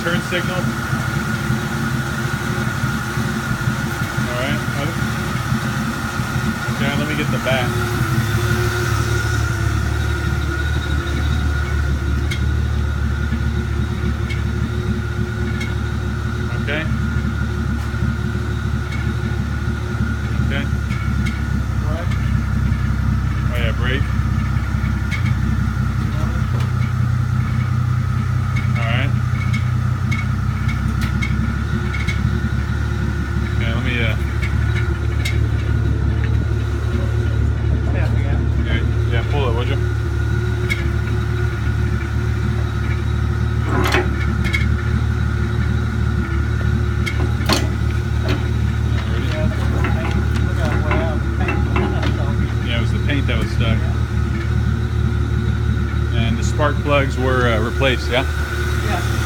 turn signal. Alright. Okay, let me get the back. Okay. Okay. Oh yeah, brake. Alright. Okay, let me yeah, pull it, would you? Yeah, it was the paint that was stuck. And the spark plugs were replaced, yeah? Yeah.